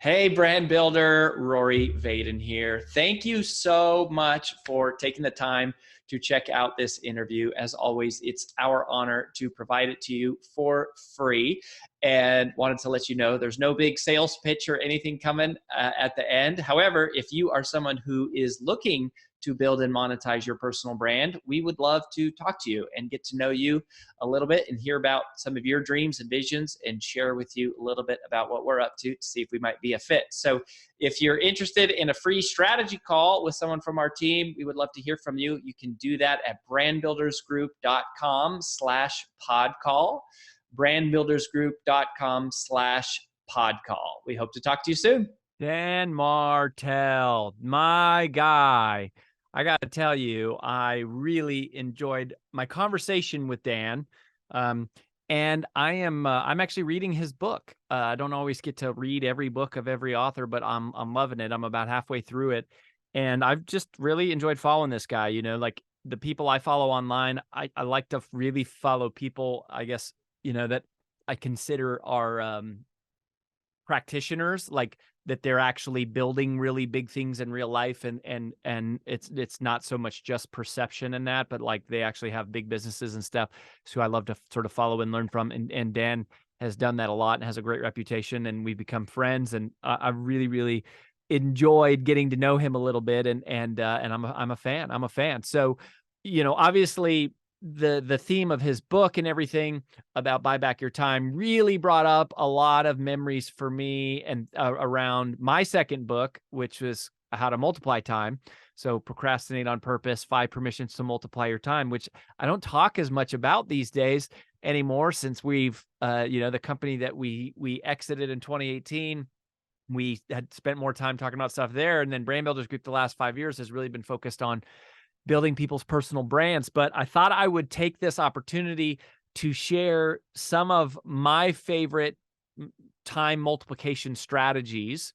Hey, brand builder, Rory Vaden here. Thank you so much for taking the time to check out this interview. As always, it's our honor to provide it to you for free. And wanted to let you know there's no big sales pitch or anything coming at the end. However, if you are someone who is looking to build and monetize your personal brand, we would love to talk to you and get to know you a little bit and hear about some of your dreams and visions and share with you a little bit about what we're up to see if we might be a fit. So if you're interested in a free strategy call with someone from our team, we would love to hear from you. You can do that at brandbuildersgroup.com/podcall, brandbuildersgroup.com/podcall. We hope to talk to you soon. Dan Martell, my guy. I got to tell you, I really enjoyed my conversation with Dan. And I'm actually reading his book. I don't always get to read every book of every author, but I'm loving it. I'm about halfway through it. And I've just really enjoyed following this guy. Like the people I follow online, I like to really follow people, I guess, that I consider are practitioners, like that they're actually building really big things in real life, and it's not so much just perception in that, but like they actually have big businesses and stuff. So I love to sort of follow and learn from, and Dan has done that a lot and has a great reputation, and we've become friends, and I really enjoyed getting to know him a little bit, and I'm a fan. So obviously the theme of his book and everything about buy back your time really brought up a lot of memories for me, and around my second book, which was How to Multiply Time. So Procrastinate on Purpose, 5 Permissions to Multiply Your Time, which I don't talk as much about these days anymore, since we've, the company that we exited in 2018, we had spent more time talking about stuff there. And then Brand Builders Group the last 5 years has really been focused on building people's personal brands. But I thought I would take this opportunity to share some of my favorite time multiplication strategies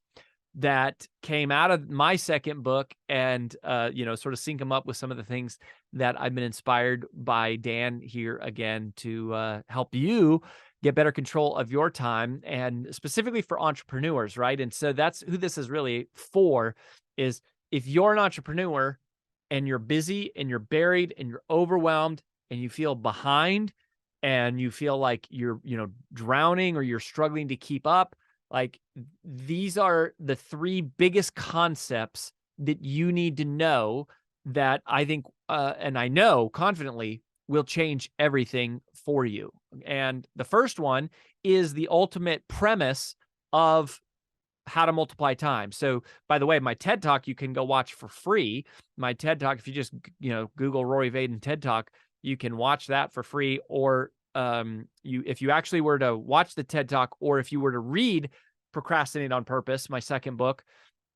that came out of my second book, and sort of sync them up with some of the things that I've been inspired by Dan here again to help you get better control of your time, and specifically for entrepreneurs, right? And so that's who this is really for, is if you're an entrepreneur and you're busy and you're buried and you're overwhelmed and you feel behind and you feel like you're, drowning, or you're struggling to keep up, like these are the 3 biggest concepts that you need to know that I think, and I know confidently, will change everything for you. And the first one is the ultimate premise of How to Multiply Time. So, by the way, my TED Talk you can go watch for free. My TED Talk, if you just Google Rory Vaden TED Talk, you can watch that for free. Or if you actually were to watch the TED Talk, or if you were to read Procrastinate on Purpose, my second book,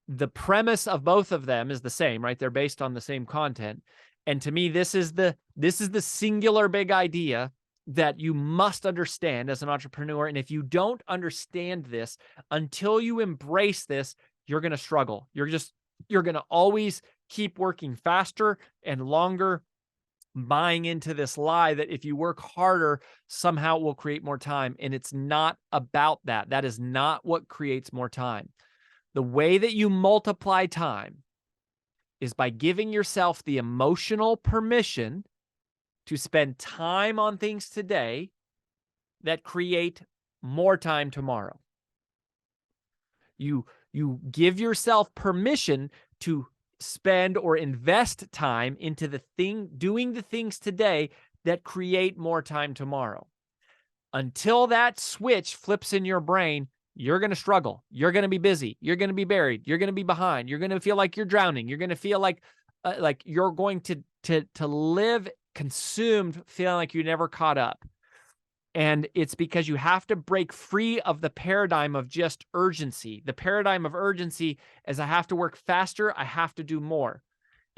the premise of both of them is the same, right? They're based on the same content. And to me, this is the singular big idea that you must understand as an entrepreneur. And if you don't understand this until you embrace this, you're going to struggle. You're going to always keep working faster and longer, buying into this lie that if you work harder, somehow it will create more time. And it's not about that. That is not what creates more time. The way that you multiply time is by giving yourself the emotional permission to spend time on things today that create more time tomorrow. You give yourself permission to spend or invest time into doing the things today that create more time tomorrow. Until that switch flips in your brain, you're going to struggle. You're going to be busy. You're going to be buried. You're going to be behind. You're going to feel like you're drowning. You're going to feel like you're going to live consumed, feeling like you never caught up. And it's because you have to break free of the paradigm of just urgency. The paradigm of urgency is I have to work faster, I have to do more.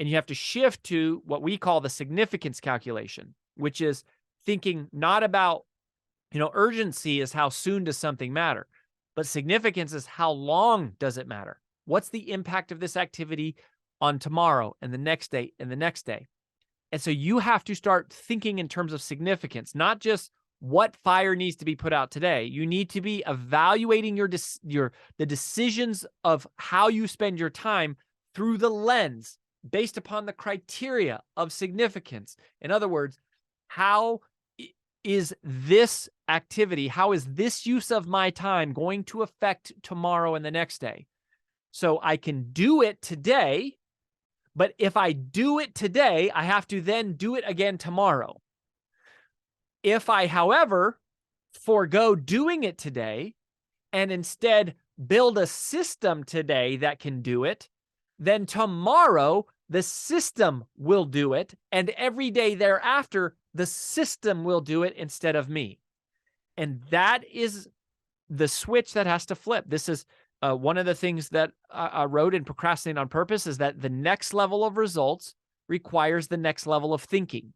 And you have to shift to what we call the significance calculation, which is thinking not about, urgency is how soon does something matter, but significance is how long does it matter? What's the impact of this activity on tomorrow and the next day and the next day? And so you have to start thinking in terms of significance, not just what fire needs to be put out today. You need to be evaluating the decisions of how you spend your time through the lens based upon the criteria of significance. In other words, how is this activity, how is this use of my time going to affect tomorrow and the next day? So I can do it today, but if I do it today, I have to then do it again tomorrow. If I, however, forego doing it today and instead build a system today that can do it, then tomorrow the system will do it, and every day thereafter, the system will do it instead of me. And that is the switch that has to flip. This is one of the things that I wrote in Procrastinate on Purpose, is that the next level of results requires the next level of thinking.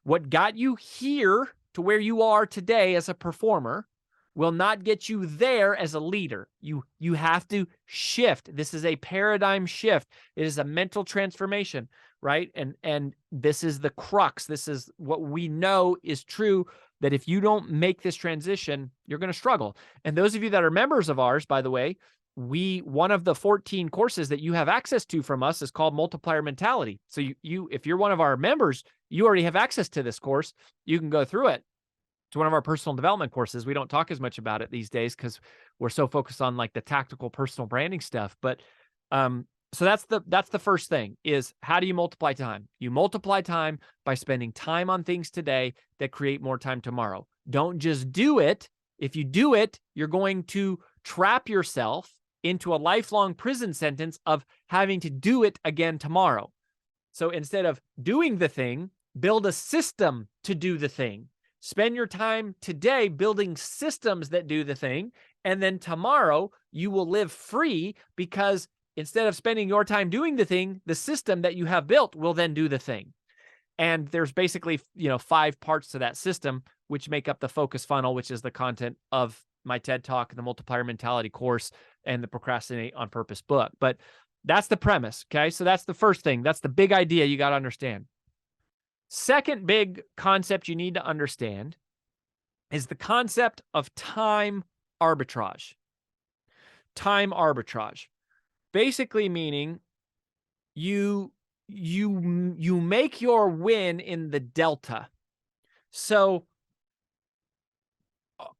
What got you here to where you are today as a performer will not get you there as a leader. You have to shift. This is a paradigm shift. It is a mental transformation, right? And this is the crux. This is what we know is true, that if you don't make this transition, you're going to struggle. And those of you that are members of ours, by the way, one of the 14 courses that you have access to from us is called Multiplier Mentality. So if you're one of our members, you already have access to this course. You can go through it. It's one of our personal development courses. We don't talk as much about it these days because we're so focused on like the tactical personal branding stuff. But so that's the first thing, is how do you multiply time? You multiply time by spending time on things today that create more time tomorrow. Don't just do it. If you do it, you're going to trap yourself into a lifelong prison sentence of having to do it again tomorrow. So instead of doing the thing, build a system to do the thing. Spend your time today building systems that do the thing, and then tomorrow you will live free, because instead of spending your time doing the thing, the system that you have built will then do the thing. And there's basically, 5 parts to that system, which make up the focus funnel, which is the content of my TED Talk, the Multiplier Mentality course, and the Procrastinate on Purpose book. But that's the premise, okay? So that's the first thing. That's the big idea you got to understand. Second big concept you need to understand is the concept of time arbitrage. Time arbitrage. Basically meaning you make your win in the delta. So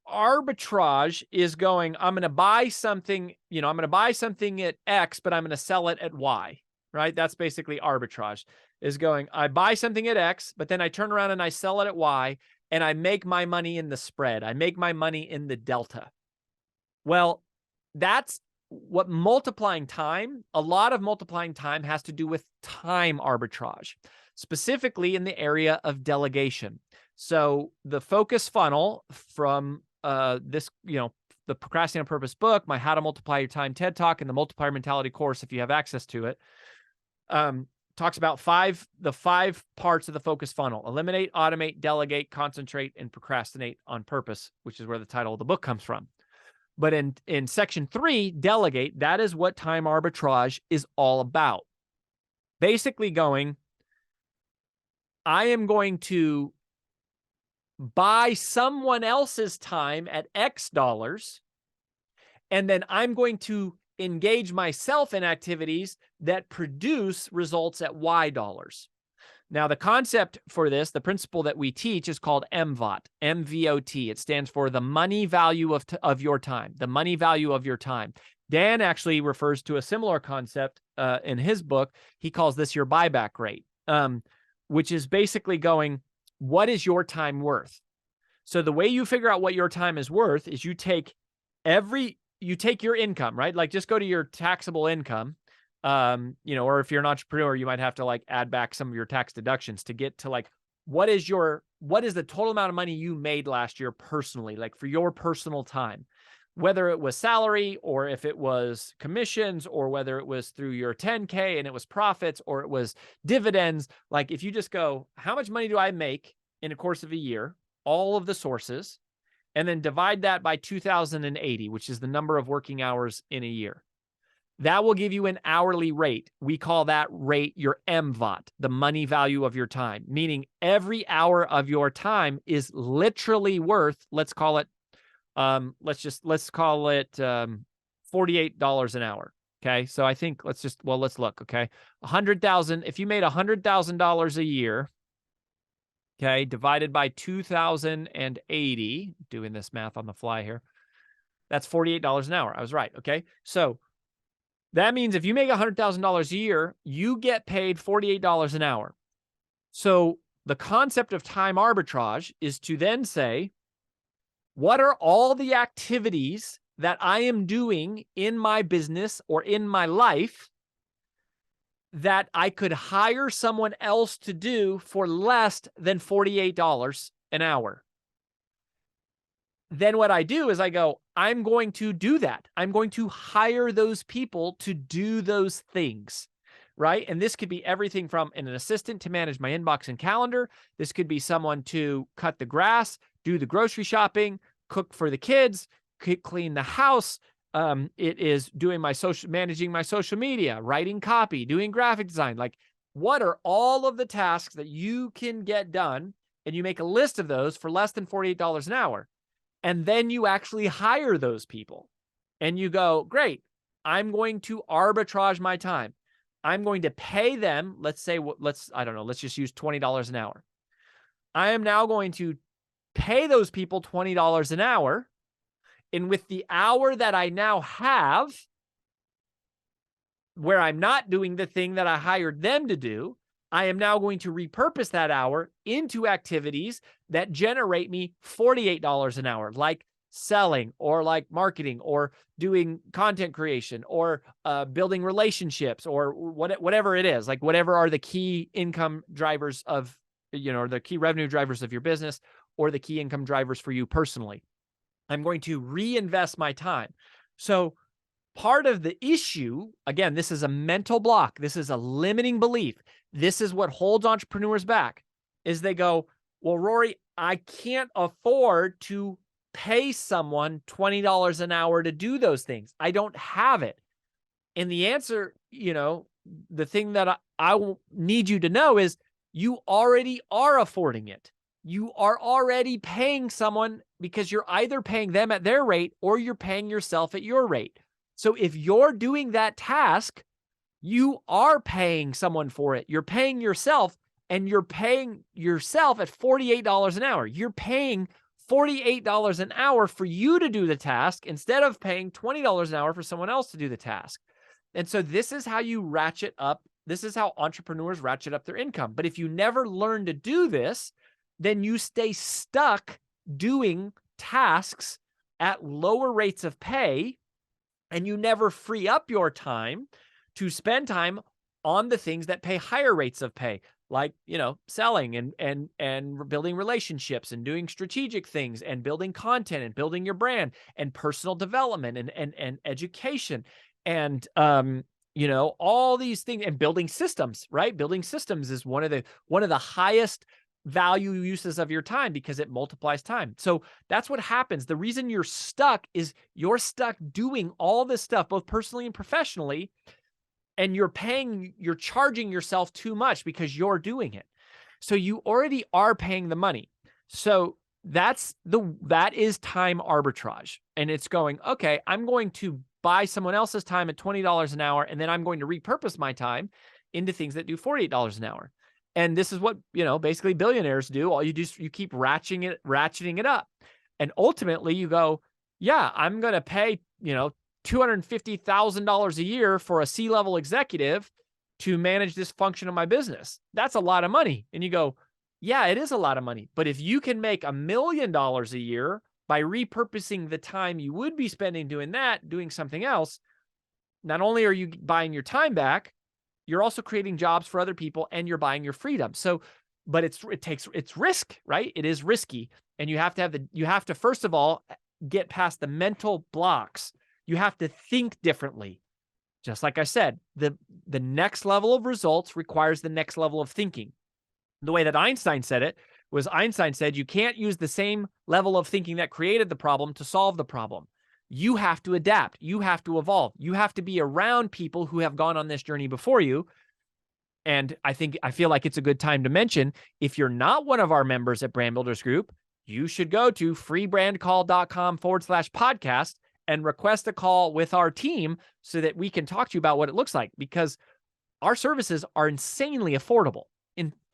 arbitrage is going, I'm going to buy something, I'm going to buy something at X, but I'm going to sell it at Y, right? That's basically arbitrage, is going, I buy something at X, but then I turn around and I sell it at Y, and I make my money in the spread. I make my money in the delta. Well, that's what multiplying time, a lot of multiplying time has to do with time arbitrage, specifically in the area of delegation. So the focus funnel from this, the Procrastinate on Purpose book, my How to Multiply Your Time TED Talk, and the Multiplier Mentality course, if you have access to it, talks about the 5 parts of the focus funnel: eliminate, automate, delegate, concentrate, and procrastinate on purpose, which is where the title of the book comes from. But in section 3, delegate, that is what time arbitrage is all about. Basically going, I am going to buy someone else's time at X dollars, and then I'm going to engage myself in activities that produce results at Y dollars. Now, the concept for this, the principle that we teach, is called MVOT, M-V-O-T. It stands for the money value of your time, the money value of your time. Dan actually refers to a similar concept in his book. He calls this your buyback rate, which is basically going, what is your time worth? So the way you figure out what your time is worth is you take your income, right? Like, just go to your taxable income, or if you're an entrepreneur, you might have to like add back some of your tax deductions to get to like, what is the total amount of money you made last year personally, like for your personal time, whether it was salary or if it was commissions or whether it was through your 10K and it was profits or it was dividends. Like, if you just go, how much money do I make in a course of a year, all of the sources, and then divide that by 2,080, which is the number of working hours in a year. That will give you an hourly rate. We call that rate your MVOT, the money value of your time, meaning every hour of your time is literally worth, let's call it $48 an hour. Okay. So I think let's look. Okay. 100,000. If you made $100,000 a year, okay, divided by 2,080, doing this math on the fly here, that's $48 an hour. I was right. Okay. So that means if you make $100,000 a year, you get paid $48 an hour. So the concept of time arbitrage is to then say, what are all the activities that I am doing in my business or in my life that I could hire someone else to do for less than $48 an hour? Then what I do is I go, I'm going to do that. I'm going to hire those people to do those things, right? And this could be everything from an assistant to manage my inbox and calendar. This could be someone to cut the grass, do the grocery shopping, cook for the kids, clean the house. It is doing managing my social media, writing copy, doing graphic design. Like, what are all of the tasks that you can get done? And you make a list of those for less than $48 an hour. And then you actually hire those people and you go, great, I'm going to arbitrage my time. I'm going to pay them. Let's just use $20 an hour. I am now going to pay those people $20 an hour. And with the hour that I now have, where I'm not doing the thing that I hired them to do, I am now going to repurpose that hour into activities that generate me $48 an hour, like selling or like marketing or doing content creation or building relationships or whatever it is, like whatever are the key income drivers of, the key revenue drivers of your business or the key income drivers for you personally. I'm going to reinvest my time. So part of the issue, again, this is a mental block. This is a limiting belief. This is what holds entrepreneurs back, is they go, well, Rory, I can't afford to pay someone $20 an hour to do those things. I don't have it. And the answer, the thing that I will need you to know is you already are affording it. You are already paying someone because you're either paying them at their rate or you're paying yourself at your rate. So if you're doing that task, you are paying someone for it. You're paying yourself, and you're paying yourself at $48 an hour. You're paying $48 an hour for you to do the task instead of paying $20 an hour for someone else to do the task. And so this is how you ratchet up. This is how entrepreneurs ratchet up their income. But if you never learn to do this, then you stay stuck doing tasks at lower rates of pay, and you never free up your time to spend time on the things that pay higher rates of pay, like, selling and building relationships and doing strategic things and building content and building your brand and personal development and education and, all these things, and building systems, right? Building systems is one of the highest value uses of your time because it multiplies time. So that's what happens. The reason you're stuck is you're stuck doing all this stuff, both personally and professionally, and you're charging yourself too much because you're doing it. So you already are paying the money. So that is time arbitrage. And it's going, okay, I'm going to buy someone else's time at $20 an hour, and then I'm going to repurpose my time into things that do $48 an hour. And this is what, basically billionaires do. All you do is you keep ratcheting it up. And ultimately you go, yeah, I'm going to pay, $250,000 a year for a C-level executive to manage this function of my business. That's a lot of money. And you go, yeah, it is a lot of money. But if you can make $1 million a year by repurposing the time you would be spending doing something else, not only are you buying your time back, you're also creating jobs for other people, and you're buying your freedom. So, but it's risk, right? It is risky. And you have to first of all, get past the mental blocks. You have to think differently. Just like I said, the next level of results requires the next level of thinking. The way that Einstein said it was, Einstein said, you can't use the same level of thinking that created the problem to solve the problem. you have to adapt. You have to evolve. You have to be around people who have gone on this journey before you. And I feel like it's a good time to mention, if you're not one of our members at Brand Builders Group, you should go to freebrandcall.com/podcast and request a call with our team so that we can talk to you about what it looks like, because our services are insanely affordable.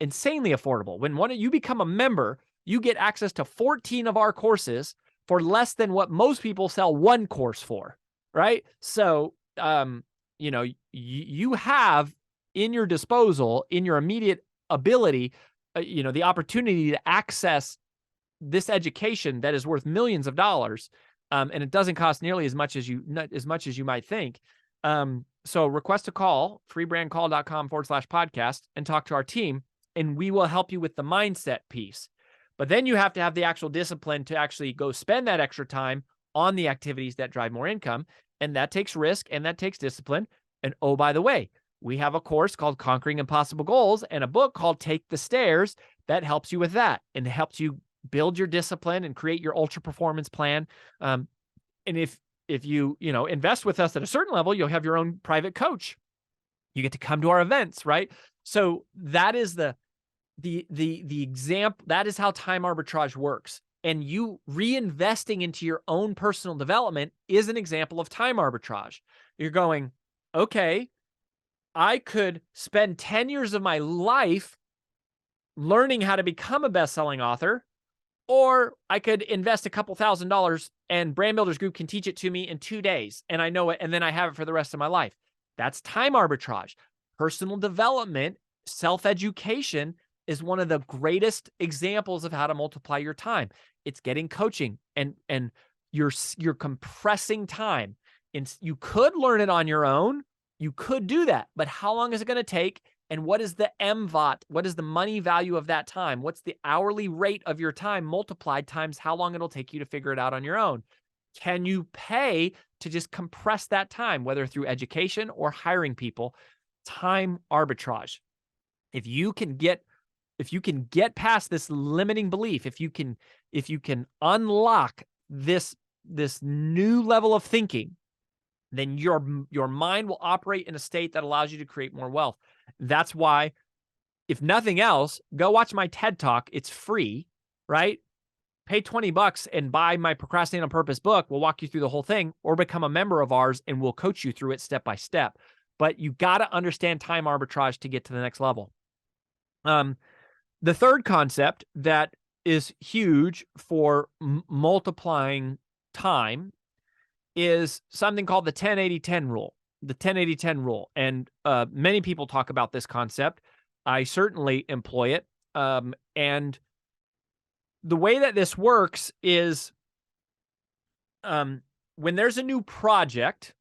Insanely affordable. When you become a member, you get access to 14 of our courses for less than what most people sell one course for, right? So, you have in your disposal, in your immediate ability, the opportunity to access this education that is worth millions of dollars, and it doesn't cost nearly as much as you might think. So request a call, freebrandcall.com/podcast, and talk to our team, and we will help you with the mindset piece. But then you have to have the actual discipline to actually go spend that extra time on the activities that drive more income. And that takes risk and that takes discipline. And oh, by the way, we have a course called Conquering Impossible Goals and a book called Take the Stairs that helps you with that and helps you build your discipline and create your ultra performance plan. And if you invest with us at a certain level, you'll have your own private coach. You get to come to our events, right? So that is the example. That is how time arbitrage works. And you reinvesting into your own personal development is an example of time arbitrage. You're going, okay, I could spend 10 years of my life learning how to become a best-selling author, or I could invest a couple $1,000 and Brand Builders Group can teach it to me in 2 days and I know it, and then I have it for the rest of my life. That's time arbitrage. Personal development, self-education is one of the greatest examples of how to multiply your time. It's getting coaching and you're compressing time. And you could learn it on your own. You could do that, but how long is it going to take? And what is the MVOT? What is the money value of that time? What's the hourly rate of your time multiplied times how long it'll take you to figure it out on your own? Can you pay to just compress that time, whether through education or hiring people? Time arbitrage. If you can get past this limiting belief, if you can unlock this new level of thinking, then your mind will operate in a state that allows you to create more wealth. That's why, if nothing else, go watch my TED Talk. It's free, right? Pay $20 and buy my Procrastinate on Purpose book. We'll walk you through the whole thing, or become a member of ours and we'll coach you through it step by step. But you got to understand time arbitrage to get to the next level. The third concept that is huge for multiplying time is something called the 10-80-10 rule. The 10-80-10 rule. And many people talk about this concept. I certainly employ it. And the way that this works is when there's a new project,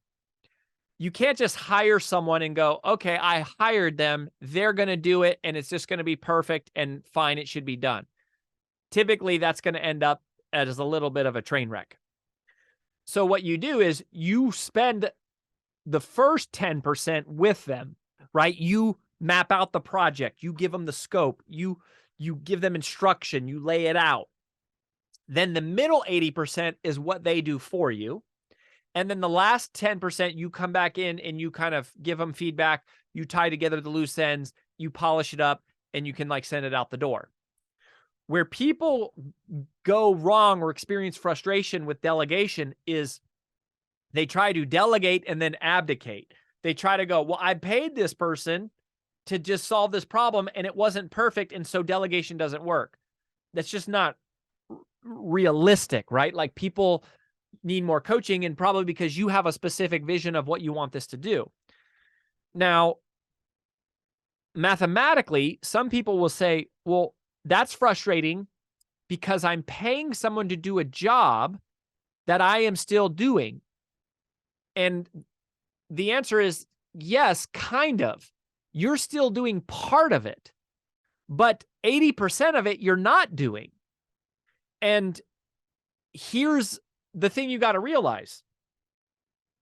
you can't just hire someone and go, okay, I hired them, they're going to do it, and it's just going to be perfect and fine, it should be done. Typically, that's going to end up as a little bit of a train wreck. So what you do is you spend the first 10% with them, right? You map out the project, you give them the scope, you give them instruction, you lay it out. Then the middle 80% is what they do for you. And then the last 10%, you come back in and you kind of give them feedback. You tie together the loose ends, you polish it up, and you can send it out the door. Where people go wrong or experience frustration with delegation is they try to delegate and then abdicate. They try to go, well, I paid this person to just solve this problem and it wasn't perfect, and so delegation doesn't work. That's just not realistic, right? Like, people need more coaching, and probably because you have a specific vision of what you want this to do. Now, mathematically, some people will say, well, that's frustrating because I'm paying someone to do a job that I am still doing. And the answer is yes, kind of. You're still doing part of it, but 80% of it you're not doing. And here's the thing you got to realize.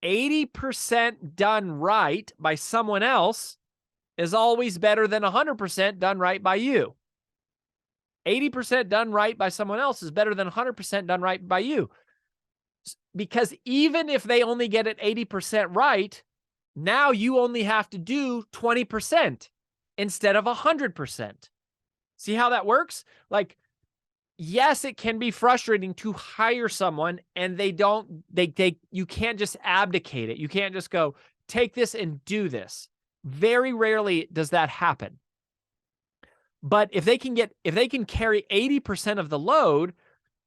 80% done right by someone else is always better than 100% done right by you. 80% done right by someone else is better than 100% done right by you. Because even if they only get it 80% right, now you only have to do 20% instead of 100%. See how that works? Like, yes, it can be frustrating to hire someone and you can't just abdicate it. You can't just go, take this and do this. Very rarely does that happen. But if they can carry 80% of the load,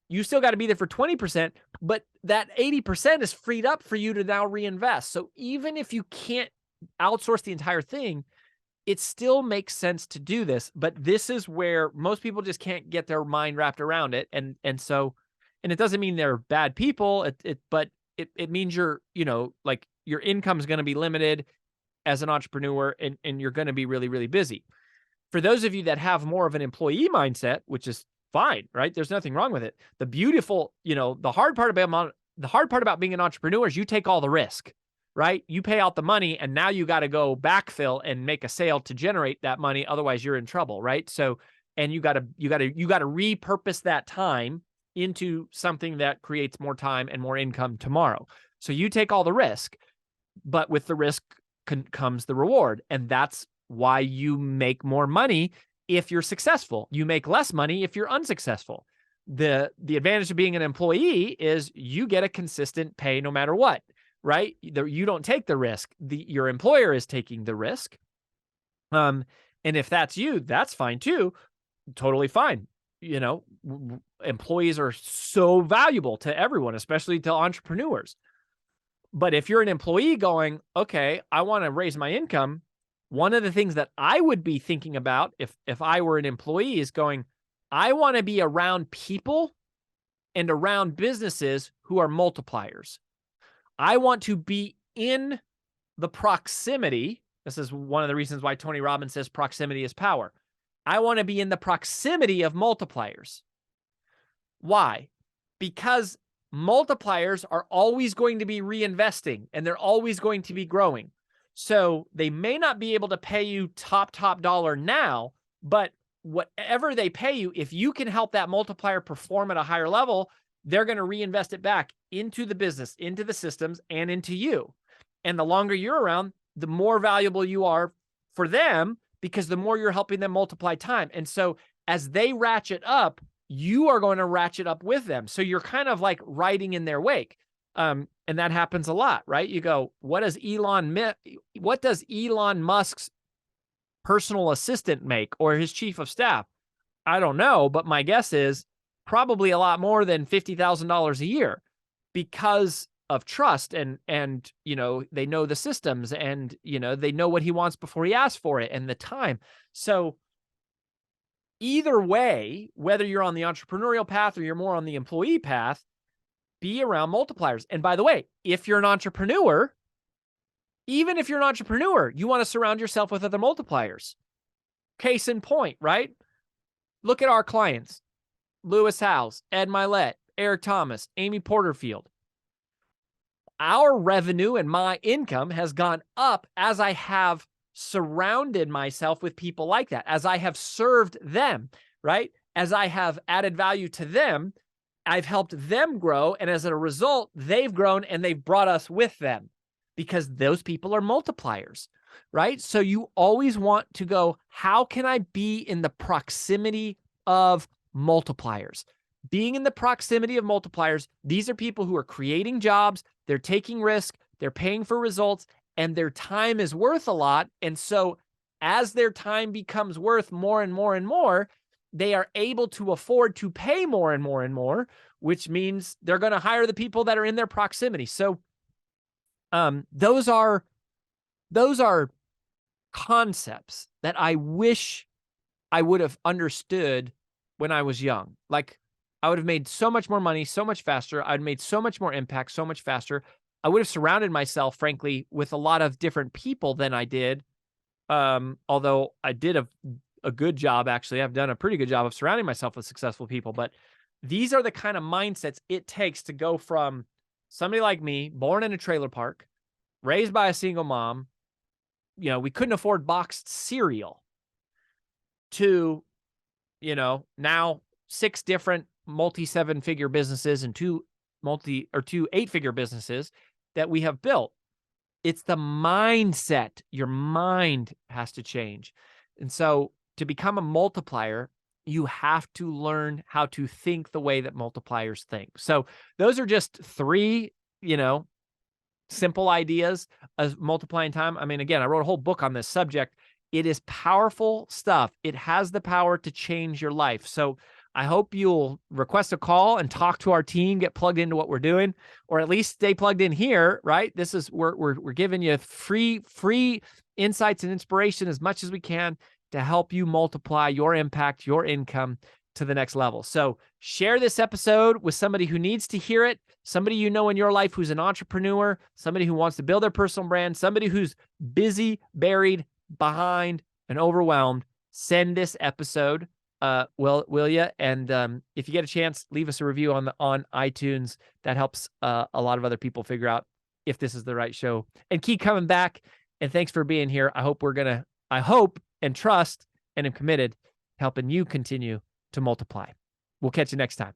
you still got to be there for 20%, but that 80% is freed up for you to now reinvest. So even if you can't outsource the entire thing, it still makes sense to do this. But this is where most people just can't get their mind wrapped around it. And it doesn't mean they're bad people, but it means like your income is going to be limited as an entrepreneur, and you're going to be really, really busy. For those of you that have more of an employee mindset, which is fine, right? There's nothing wrong with it. The hard part about being an entrepreneur is you take all the risk, right? You pay out the money and now you got to go backfill and make a sale to generate that money. Otherwise you're in trouble, right? So, and you got to repurpose that time into something that creates more time and more income tomorrow. So you take all the risk, but with the risk comes the reward. And that's why you make more money if you're successful. You make less money if you're unsuccessful. The advantage of being an employee is you get a consistent pay no matter what, right? You don't take the risk. Your employer is taking the risk. And if that's you, that's fine too. Totally fine. Employees are so valuable to everyone, especially to entrepreneurs. But if you're an employee going, okay, I want to raise my income, one of the things that I would be thinking about if I were an employee is going, I want to be around people and around businesses who are multipliers. I want to be in the proximity. This is one of the reasons why Tony Robbins says proximity is power. I want to be in the proximity of multipliers. Why? Because multipliers are always going to be reinvesting and they're always going to be growing. So they may not be able to pay you top dollar now, but whatever they pay you, if you can help that multiplier perform at a higher level, they're going to reinvest it back into the business, into the systems, and into you. And the longer you're around, the more valuable you are for them, because the more you're helping them multiply time. And so as they ratchet up, you are going to ratchet up with them. So you're kind of like riding in their wake. And that happens a lot, right? You go, what does Elon Musk's personal assistant make, or his chief of staff? I don't know, but my guess is probably a lot more than $50,000 a year, because of trust and they know the systems, and they know what he wants before he asks for it, and the time. So either way, whether you're on the entrepreneurial path or you're more on the employee path, be around multipliers. And by the way, if you're an entrepreneur, even if you're an entrepreneur, you want to surround yourself with other multipliers. Case in point, right? Look at our clients: Lewis Howes, Ed Milet, Eric Thomas, Amy Porterfield. Our revenue and my income has gone up as I have surrounded myself with people like that, as I have served them, right? As I have added value to them, I've helped them grow. And as a result, they've grown and they've brought us with them, because those people are multipliers, right? So you always want to go, how can I be in the proximity of multipliers? Being in the proximity of multipliers, these are people who are creating jobs, they're taking risk, they're paying for results, and their time is worth a lot. And so as their time becomes worth more and more and more, they are able to afford to pay more and more and more, which means they're going to hire the people that are in their proximity. So those are concepts that I wish I would have understood when I was young. Like, I would have made so much more money, so much faster. I'd made so much more impact, so much faster. I would have surrounded myself, frankly, with a lot of different people than I did. Although I did a good job, actually. I've done a pretty good job of surrounding myself with successful people. But these are the kind of mindsets it takes to go from somebody like me, born in a trailer park, raised by a single mom, we couldn't afford boxed cereal, to, now 6 different multi-7-figure businesses and 2 two 8-figure businesses that we have built. It's the mindset. Your mind has to change. And so to become a multiplier, you have to learn how to think the way that multipliers think. So those are just 3, simple ideas of multiplying time. I mean, again, I wrote a whole book on this subject. It is powerful stuff. It has the power to change your life. So I hope you'll request a call and talk to our team, get plugged into what we're doing, or at least stay plugged in here, right? This is we're giving you free insights and inspiration as much as we can to help you multiply your impact, your income to the next level. So share this episode with somebody who needs to hear it, somebody you know in your life who's an entrepreneur, somebody who wants to build their personal brand, somebody who's busy, buried, behind, and overwhelmed. Send this episode, will you? And if you get a chance, leave us a review on iTunes. That helps a lot of other people figure out if this is the right show. And keep coming back. And thanks for being here. I hope and trust and am committed to helping you continue to multiply. We'll catch you next time.